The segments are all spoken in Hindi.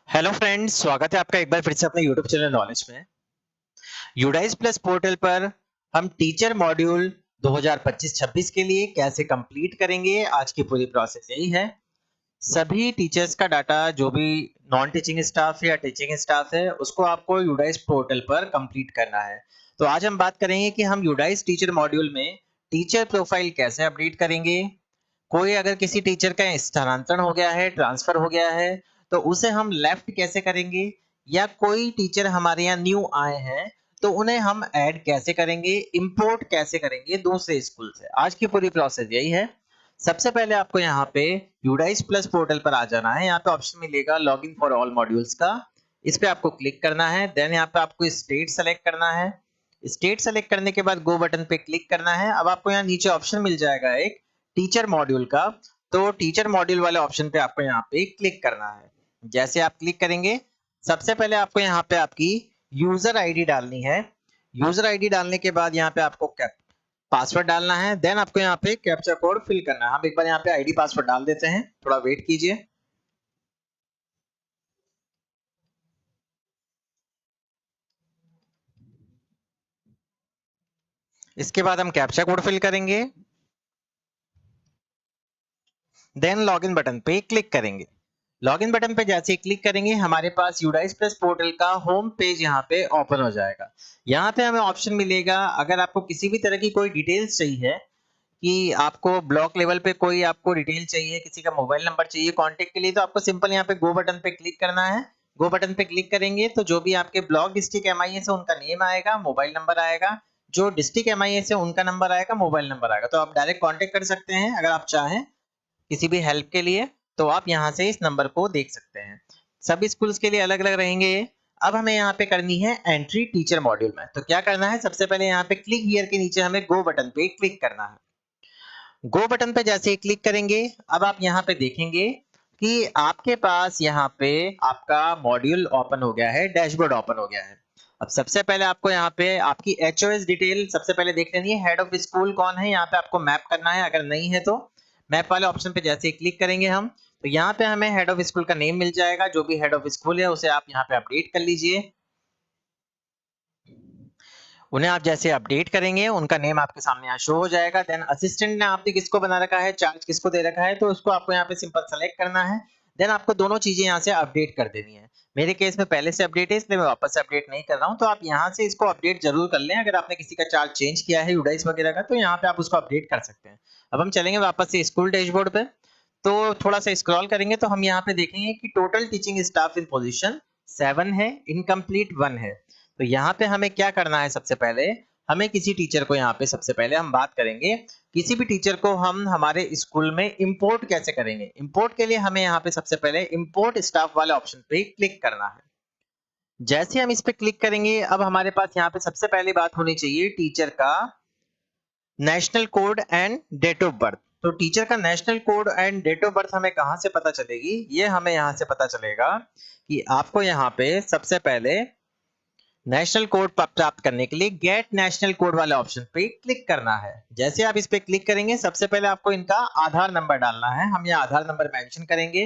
हेलो फ्रेंड्स, स्वागत है आपका एक बार फिर से अपने यूट्यूब चैनल नॉलेज में। यूडाइस प्लस पोर्टल पर हम टीचर मॉड्यूल 2025-26 के लिए कैसे कंप्लीट करेंगे, आज की पूरी प्रोसेस यही है। सभी टीचर्स का डाटा, जो भी नॉन टीचिंग स्टाफ या टीचिंग स्टाफ है, उसको आपको यूडाइस पोर्टल पर कंप्लीट करना है। तो आज हम बात करेंगे कि हम यूडाइस टीचर मॉड्यूल में टीचर प्रोफाइल कैसे अपडेट करेंगे। कोई अगर किसी टीचर का स्थानांतरण हो गया है, ट्रांसफर हो गया है, तो उसे हम लेफ्ट कैसे करेंगे, या कोई टीचर हमारे यहाँ न्यू आए हैं तो उन्हें हम ऐड कैसे करेंगे, इंपोर्ट कैसे करेंगे दूसरे स्कूल से। आज की पूरी प्रोसेस यही है। सबसे पहले आपको यहाँ पे यूडाइस प्लस पोर्टल पर आ जाना है। यहाँ पे ऑप्शन मिलेगा लॉगिन फॉर ऑल मॉड्यूल्स का, इस पे आपको क्लिक करना है। देन यहाँ पे आपको स्टेट सेलेक्ट करना है। स्टेट सेलेक्ट करने के बाद गो बटन पे क्लिक करना है। अब आपको यहाँ नीचे ऑप्शन मिल जाएगा एक टीचर मॉड्यूल का, तो टीचर मॉड्यूल वाले ऑप्शन पे आपको यहाँ पे क्लिक करना है। जैसे आप क्लिक करेंगे, सबसे पहले आपको यहाँ पे आपकी यूजर आईडी डालनी है। यूजर आईडी डालने के बाद यहाँ पे आपको पासवर्ड डालना है। देन आपको यहाँ पे कैप्चा कोड फिल करना है। हम एक बार यहाँ पे आईडी पासवर्ड डाल देते हैं, थोड़ा वेट कीजिए। इसके बाद हम कैप्चा कोड फिल करेंगे, देन लॉगिन बटन पे क्लिक करेंगे। लॉगिन बटन पे जैसे ही क्लिक करेंगे, हमारे पास यूडाइस प्लस पोर्टल का होम पेज यहाँ पे ओपन हो जाएगा। यहाँ पे हमें ऑप्शन मिलेगा, अगर आपको किसी भी तरह की कोई डिटेल्स चाहिए, कि आपको ब्लॉक लेवल पे कोई आपको डिटेल चाहिए, किसी का मोबाइल नंबर चाहिए कांटेक्ट के लिए, तो आपको सिंपल यहाँ पे गो बटन पे क्लिक करना है। गो बटन पे क्लिक करेंगे तो जो भी आपके ब्लॉक डिस्ट्रिक्ट एमआईएस है उनका नेम आएगा, मोबाइल नंबर आएगा। जो डिस्ट्रिक्ट एमआईएस है उनका नंबर आएगा, मोबाइल नंबर आएगा। तो आप डायरेक्ट कांटेक्ट कर सकते हैं अगर आप चाहें किसी भी हेल्प के लिए, तो आप यहाँ से इस नंबर को देख सकते हैं। सभी स्कूल्स के लिए अलग अलग रहेंगे ये। अब हमें यहाँ पे करनी है एंट्री टीचर मॉड्यूल में। तो क्या करना है, सबसे पहले यहाँ पे क्लिक हियर के नीचे हमें गो बटन पे क्लिक करना है। गो बटन पे जैसे ही क्लिक करेंगे, अब आप यहाँ पे देखेंगे कि आपके पास यहाँ पे आपका मॉड्यूल ओपन हो गया है, डैशबोर्ड ओपन हो गया है। अब सबसे पहले आपको यहाँ पे आपकी एचओएस डिटेल सबसे पहले देख लेनी है। हेड ऑफ स्कूल कौन है, यहाँ पे आपको मैप करना है। अगर नहीं है तो मैप वाले ऑप्शन पे जैसे ही क्लिक करेंगे हम, तो यहाँ पे हमें हेड ऑफ स्कूल का नेम मिल जाएगा। जो भी हेड ऑफ स्कूल है उसे आप यहाँ पे अपडेट कर लीजिए। उन्हें आप जैसे अपडेट करेंगे, उनका नेम आपके सामने यहाँ शो हो जाएगा। देन असिस्टेंट ने आपने किसको बना रखा है, चार्ज किसको दे रखा है, तो उसको आपको यहाँ पे सिंपल सेलेक्ट करना है। देन आपको दोनों चीजें यहाँ से अपडेट कर देनी है। मेरे केस में पहले से अपडेट है, इसलिए मैं वापस से अपडेट नहीं कर रहा हूँ। तो आप यहाँ से इसको अपडेट जरूर कर लें। अगर आपने किसी का चार्ज चेंज किया है यूडाइस वगैरह का, तो यहाँ पे आप उसको अपडेट कर सकते हैं। अब हम चलेंगे वापस से स्कूल डैशबोर्ड पे। तो थोड़ा सा स्क्रॉल करेंगे तो हम यहाँ पे देखेंगे कि टोटल टीचिंग स्टाफ इन पोजीशन 7 है, इनकम्प्लीट 1 है। तो यहाँ पे हमें क्या करना है, सबसे पहले हमें किसी टीचर को, यहाँ पे सबसे पहले हम बात करेंगे किसी भी टीचर को हम हमारे स्कूल में इंपोर्ट कैसे करेंगे। इंपोर्ट के लिए हमें यहाँ पे सबसे पहले इंपोर्ट स्टाफ वाले ऑप्शन पे क्लिक करना है। जैसे हम इस पे क्लिक करेंगे, अब हमारे पास यहाँ पे सबसे पहली बात होनी चाहिए टीचर का national code and date of birth. तो टीचर का national code and date of birth हमें कहाँ से पता चलेगी, ये हमें यहाँ से पता चलेगा कि आपको यहाँ पे सबसे पहले नेशनल कोड प्राप्त करने के लिए गेट नेशनल कोड वाले ऑप्शन पे क्लिक करना है। जैसे आप इस पे क्लिक करेंगे, सबसे पहले आपको इनका आधार नंबर डालना है। हम यहाँ आधार नंबर मेंशन करेंगे।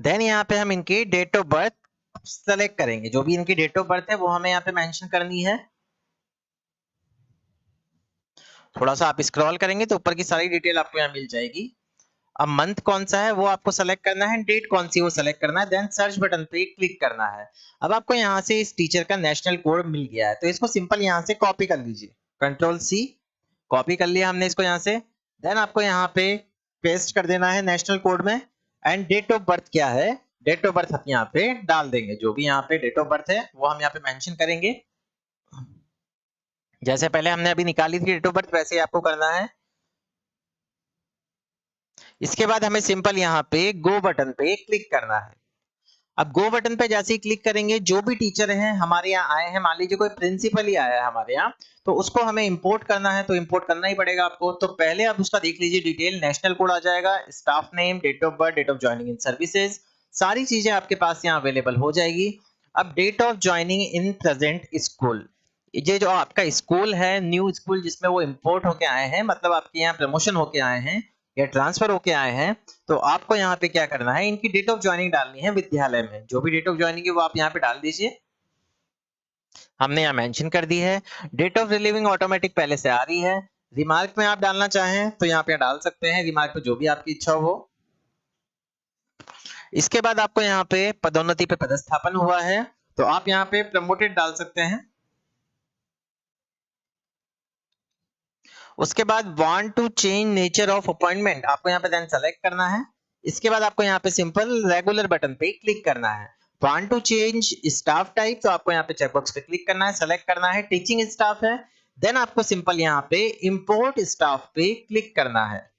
देन यहाँ पे हम इनकी डेट ऑफ बर्थ सेलेक्ट करेंगे। जो भी इनकी डेट ऑफ बर्थ है वो हमें यहाँ पे मेंशन करनी है। थोड़ा सा आप स्क्रॉल करेंगे तो ऊपर की सारी डिटेल आपको यहाँ मिल जाएगी। अब मंथ कौन सा है वो आपको सेलेक्ट करना है, डेट कौन सी है वो सेलेक्ट करना है। देन सर्च बटन पे क्लिक करना है। अब आपको यहाँ से इस टीचर का नेशनल कोड मिल गया है, तो इसको सिंपल यहाँ से कॉपी कर लीजिए। कंट्रोल सी, कॉपी कर लिया हमने इसको यहाँ से। देन आपको यहाँ पे पेस्ट कर देना है नेशनल कोड में। एंड डेट ऑफ बर्थ क्या है, डेट ऑफ बर्थ हम यहाँ पे डाल देंगे। जो भी यहाँ पे डेट ऑफ बर्थ है वो हम यहाँ पे मेंशन करेंगे। जैसे पहले हमने अभी निकाली थी डेट ऑफ बर्थ, वैसे ही आपको करना है। इसके बाद हमें सिंपल यहाँ पे गो बटन पे क्लिक करना है। अब गो बटन पे जैसे ही क्लिक करेंगे, जो भी टीचर हैं हमारे यहाँ आए हैं, मान लीजिए कोई प्रिंसिपल ही आया है हमारे यहाँ, तो उसको हमें इंपोर्ट करना है। तो इंपोर्ट करना ही पड़ेगा आपको। तो पहले आप उसका देख लीजिए डिटेल, नेशनल कोड आ जाएगा, staff name, date of birth, date of joining in services, सारी चीजें आपके पास यहाँ अवेलेबल हो जाएगी। अब date of joining in present school, ये जो आपका स्कूल है, न्यू स्कूल जिसमें वो इंपोर्ट होके आए हैं, मतलब आपके यहाँ प्रमोशन होके आए हैं, या ट्रांसफर होके आए हैं, तो आपको यहाँ पे क्या करना है, इनकी डेट ऑफ ज्वाइनिंग डालनी है विद्यालय में। जो भी डेट ऑफ ज्वाइनिंग है वो आप यहाँ पे डाल दीजिए। हमने यहाँ मेंशन कर दी है। डेट ऑफ रिलीविंग ऑटोमेटिक पहले से आ रही है। रिमार्क में आप डालना चाहें तो यहाँ पे डाल सकते हैं, रिमार्क पे जो भी आपकी इच्छा हो। इसके बाद आपको यहाँ पे पदोन्नति पे पदस्थापन हुआ है, तो आप यहाँ पे प्रमोटेड डाल सकते हैं। उसके बाद want to change nature of appointment आपको यहाँ पे देन सेलेक्ट करना है। इसके बाद आपको यहाँ पे सिंपल रेगुलर बटन पे क्लिक करना है। Want to change staff type, तो आपको यहाँ पे चेकबॉक्स पे क्लिक करना है, सेलेक्ट करना है। टीचिंग स्टाफ है, देन आपको सिंपल यहाँ पे इंपोर्ट स्टाफ पे क्लिक करना है।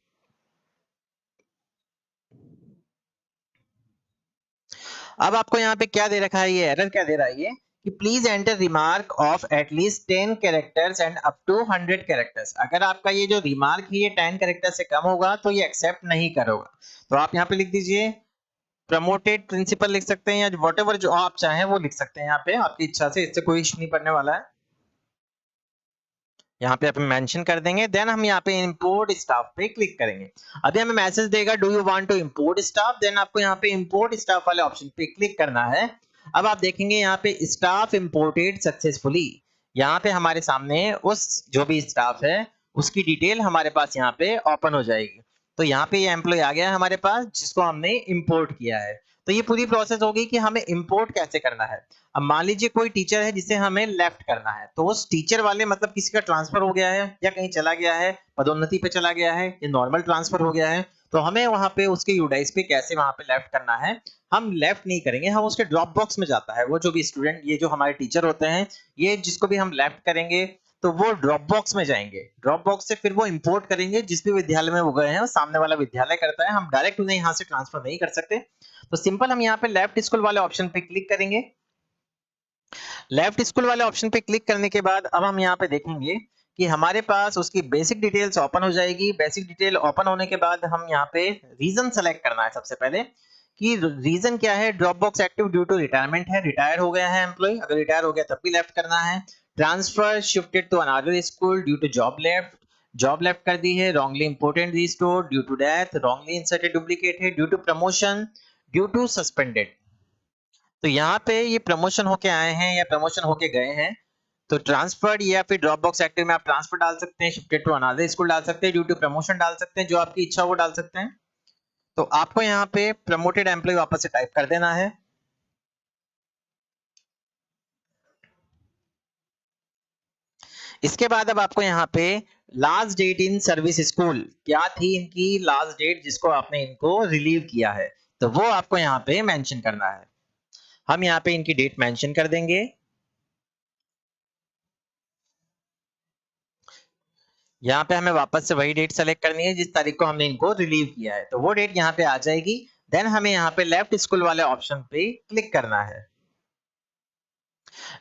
अब आपको यहाँ पे क्या दे रखा है, ये एरर क्या दे रहा है ये कि please enter remark of at least 10 characters and up to 100 characters. अगर आपका ये जो रिमार्क है ये 10 कैरेक्टर से कम होगा तो ये एक्सेप्ट नहीं करोगा। तो आप यहाँ पे लिख दीजिए प्रमोटेड प्रिंसिपल लिख सकते हैं, या व्हाटएवर जो आप चाहें वो लिख सकते हैं यहाँ पे आपकी इच्छा से, इससे कोई इश्यू नहीं पड़ने वाला है। यहाँ पे आप मेंशन कर देंगे, देन हम यहाँ पे इंपोर्ट स्टाफ पे क्लिक करेंगे। अभी हमें मैसेज देगा do you want to import staff, then आपको यहाँ पे इंपोर्ट स्टाफ वाले ऑप्शन पे क्लिक करना है। अब आप देखेंगे यहाँ पे स्टाफ इंपोर्टेड सक्सेसफुली, यहाँ पे हमारे सामने उस जो भी स्टाफ है उसकी डिटेल हमारे पास यहाँ पे ओपन हो जाएगी। तो यहाँ पे ये एम्प्लॉय आ गया है हमारे पास जिसको हमने इंपोर्ट किया है। तो ये पूरी प्रोसेस होगी कि हमें इंपोर्ट कैसे करना है। अब मान लीजिए कोई टीचर है जिसे हमें लेफ्ट करना है, तो उस टीचर वाले मतलब किसी का ट्रांसफर हो गया है या कहीं चला गया है, पदोन्नति पे चला गया है या नॉर्मल ट्रांसफर हो गया है, तो हमें वहां पे उसके यूडाइस पे कैसे वहां पे लेफ्ट करना है। हम लेफ्ट नहीं करेंगे, हम उसके ड्रॉप बॉक्स में जाता है वो जो भी स्टूडेंट, ये जो हमारे टीचर होते हैं, ये जिसको भी हम लेफ्ट करेंगे तो वो ड्रॉप बॉक्स में जाएंगे। ड्रॉप बॉक्स से फिर वो इंपोर्ट करेंगे जिस भी विद्यालय में वो गए हैं, सामने वाला विद्यालय करता है, हम डायरेक्ट उन्हें यहाँ से ट्रांसफर नहीं कर सकते। तो सिंपल हम यहाँ पे लेफ्ट स्कूल वाले ऑप्शन पे क्लिक करेंगे। लेफ्ट स्कूल वाले ऑप्शन पे क्लिक करने के बाद अब हम यहाँ पे देखेंगे कि हमारे पास उसकी बेसिक डिटेल्स ओपन हो जाएगी। बेसिक डिटेल ओपन होने के बाद हम यहाँ पे रीजन सेलेक्ट करना है सबसे पहले कि रीजन क्या है। Drop box active due to retirement है, रिटायर हो गया है एम्प्लॉय, अगर रिटायर हो गया तब भी लेफ्ट करना है। Transfer shifted to another school due to job left, job left कर दी है। Wrongly important restore due to death, wrongly inserted duplicate है due to promotion, due to suspended. तो यहाँ पे ये प्रमोशन होके आए हैं या प्रमोशन होके गए हैं, तो ट्रांसफर्ड या फिर ड्रॉप बॉक्स एक्टिव में आप ट्रांसफर डाल सकते हैं, शिफ्टेड टू अनदर स्कूल डाल सकते हैं, ड्यू टू प्रमोशन डाल सकते हैं, जो आपकी इच्छा वो डाल सकते हैं। तो आपको यहाँ पे प्रमोटेड एम्प्लॉय वापस से टाइप कर देना है। इसके बाद अब आपको यहाँ पे last date in service school क्या थी इनकी लास्ट डेट जिसको आपने इनको रिलीव किया है, तो वो आपको यहाँ पे मेंशन करना है। हम यहाँ पे इनकी डेट मेंशन कर देंगे। यहाँ पे हमें वापस से वही डेट सेलेक्ट करनी है जिस तारीख को हमने इनको रिलीव किया है, तो वो डेट यहाँ पे आ जाएगी। देन हमें यहाँ पे लेफ्ट स्कूल वाले ऑप्शन पे क्लिक करना है।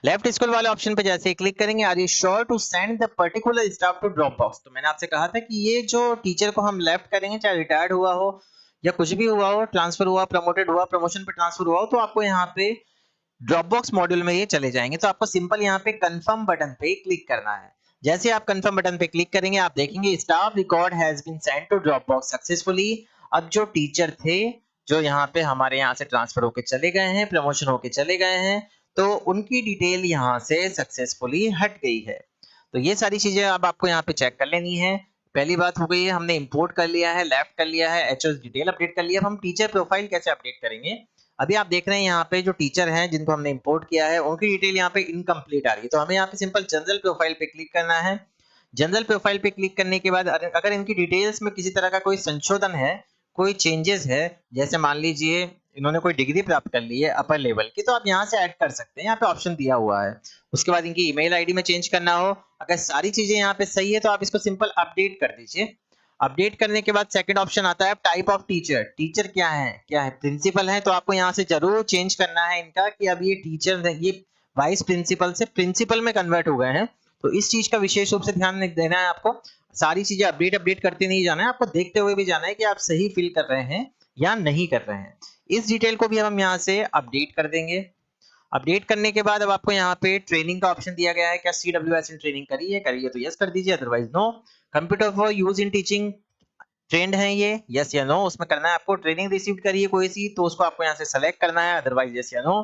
लेफ्ट स्कूल वाले ऑप्शन पे जैसे ही क्लिक करेंगे, are you sure to send the particular staff to drop box, तो मैंने आपसे कहा था कि ये जो टीचर को हम लेफ्ट करेंगे, चाहे रिटायर्ड हुआ हो या कुछ भी हुआ हो, ट्रांसफर हुआ, प्रमोटेड हुआ, प्रमोशन पे ट्रांसफर हुआ हो, तो आपको यहाँ पे ड्रॉप बॉक्स मॉड्यूल में ये चले जाएंगे। तो आपको सिंपल यहाँ पे कंफर्म बटन पे क्लिक करना है। जैसे आप कंफर्म बटन पे क्लिक करेंगे, आप देखेंगे staff record has been sent to drop box successfully. अब जो टीचर थे जो यहाँ पे हमारे यहाँ से ट्रांसफर होके चले गए हैं, प्रमोशन होके चले गए हैं, तो उनकी डिटेल यहाँ से सक्सेसफुली हट गई है। तो ये सारी चीजें अब आपको यहाँ पे चेक कर लेनी है। पहली बात हो गई है, हमने इंपोर्ट कर लिया है, लेफ्ट कर लिया है, एचओएस डिटेल अपडेट कर लिया। अब हम टीचर प्रोफाइल कैसे अपडेट करेंगे। अभी आप देख रहे हैं यहाँ पे जो टीचर हैं जिनको हमने इंपोर्ट किया है उनकी डिटेल यहाँ पे इनकम्प्लीट आ रही है, तो हमें यहाँ पे सिंपल जनरल प्रोफाइल पे क्लिक करना है। जनरल प्रोफाइल पे क्लिक करने के बाद अगर इनकी डिटेल्स में किसी तरह का कोई संशोधन है, कोई चेंजेस है, जैसे मान लीजिए इन्होंने कोई डिग्री प्राप्त कर ली है अपर लेवल की, तो आप यहाँ से ऐड कर सकते हैं, यहाँ पे ऑप्शन दिया हुआ है। उसके बाद इनकी ईमेल आईडी में चेंज करना हो, अगर सारी चीजें यहाँ पे सही है तो आप इसको सिंपल अपडेट कर दीजिए। अपडेट करने के बाद सेकंड ऑप्शन आता है टाइप ऑफ टीचर, टीचर क्या है प्रिंसिपल है, तो आपको यहाँ से जरूर चेंज करना है इनका कि अब ये टीचर ये वाइस प्रिंसिपल से प्रिंसिपल में कन्वर्ट हो गए हैं। तो इस चीज का विशेष रूप से ध्यान देना है आपको। सारी चीजें अपडेट करते नहीं जाना है, आपको देखते हुए भी जाना है कि आप सही फिल कर रहे हैं या नहीं कर रहे हैं। इस डिटेल को भी हम यहाँ से अपडेट कर देंगे। अपडेट करने के बाद अब आपको यहाँ पे ट्रेनिंग का ऑप्शन दिया गया है, क्या CWS in ट्रेनिंग करिए तो यस कर दीजिए, otherwise no. Computer for use in teaching trained है ये, यस या नो, उसमें करना है आपको। ट्रेनिंग रिसीव करिए कोई सी, तो उसको आपको यहाँ से सेलेक्ट करना है, अदरवाइज यस या नो।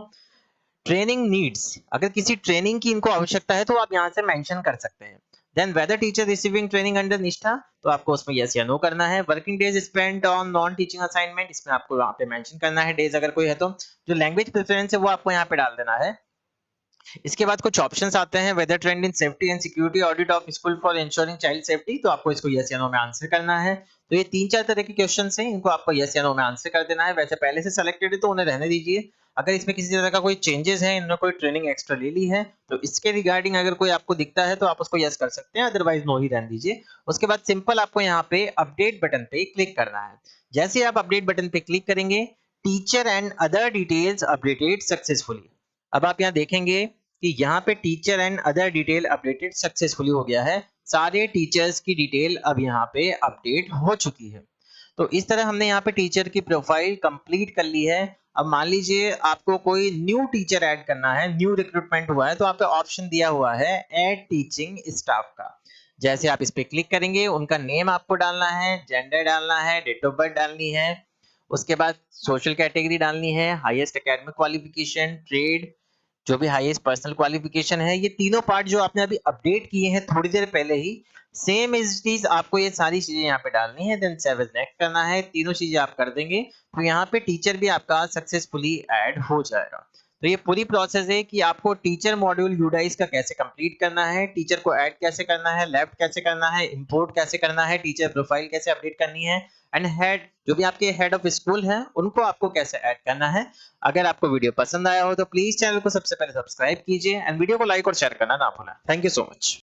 ट्रेनिंग नीड्स, अगर किसी ट्रेनिंग की इनको आवश्यकता है तो आप यहाँ से मेंशन कर सकते हैं। Then whether teacher receiving training under Nishtha, तो आपको उसमें यस या नो करना है। Working days spent on non teaching assignment, इसमें आपको वहाँ पे मेंशन करना है डेज अगर कोई है तो। जो लैंग्वेज प्रेफरेंस है वो आपको यहाँ पे डाल देना है। इसके बाद कुछ ऑप्शंस आते हैं, whether trained in safety and security audit of school for ensuring child safety, तो आपको इसको यस या नो में आंसर करना है। तो ये 3-4 तरह के क्वेश्चंस हैं, इनको आपको यस या नो में आंसर कर देना है। वैसे पहले से सिलेक्टेड है तो उन्हें रहने दीजिए। अगर इसमें किसी तरह का कोई चेंजेस है, इन्होंने कोई ट्रेनिंग एक्स्ट्रा ले ली है, तो इसके रिगार्डिंग अगर कोई आपको दिखता है तो आप उसको यस कर सकते हैं, अदरवाइज नो ही रहने दीजिए। उसके बाद सिंपल आपको यहाँ पे अपडेट बटन पे क्लिक करना है। जैसे आप अपडेट बटन पे क्लिक करेंगे, teacher and other details updated successfully. अब आप यहाँ देखेंगे कि यहाँ पे teacher and other detail updated successfully हो गया है। सारे टीचर्स की डिटेल अब यहाँ पे अपडेट हो चुकी है। तो इस तरह हमने यहाँ पे टीचर की प्रोफाइल कंप्लीट कर ली है। अब मान लीजिए आपको कोई न्यू टीचर ऐड करना है, न्यू रिक्रूटमेंट हुआ है, तो आप पे ऑप्शन दिया हुआ है ऐड टीचिंग स्टाफ का। जैसे आप इस पे क्लिक करेंगे, उनका नेम आपको डालना है, जेंडर डालना है, डेट ऑफ बर्थ डालनी है, उसके बाद सोशल कैटेगरी डालनी है, हाईएस्ट एकेडमिक क्वालिफिकेशन, ट्रेड, जो भी हाईएस्ट पर्सनल क्वालिफिकेशन है। ये तीनों पार्ट जो आपने अभी अपडेट किए हैं थोड़ी देर पहले ही, सेम इज चीज आपको ये सारी चीजें यहाँ पे डालनी है। देन सेव एज नेक्स्ट करना है। तीनों चीजें आप कर देंगे तो यहाँ पे टीचर भी आपका सक्सेसफुली ऐड हो जाएगा। तो ये पूरी प्रोसेस है कि आपको टीचर मॉड्यूल यूडाइस का कैसे कंप्लीट करना है, टीचर को ऐड कैसे करना है, लेफ्ट कैसे करना है, इंपोर्ट कैसे करना है, टीचर प्रोफाइल कैसे अपडेट करनी है, एंड हेड, जो भी आपके हेड ऑफ स्कूल हैं उनको आपको कैसे ऐड करना है। अगर आपको वीडियो पसंद आया हो तो प्लीज चैनल को सबसे पहले सब्सक्राइब कीजिए एंड वीडियो को लाइक और शेयर करना ना भूलें। Thank you so much.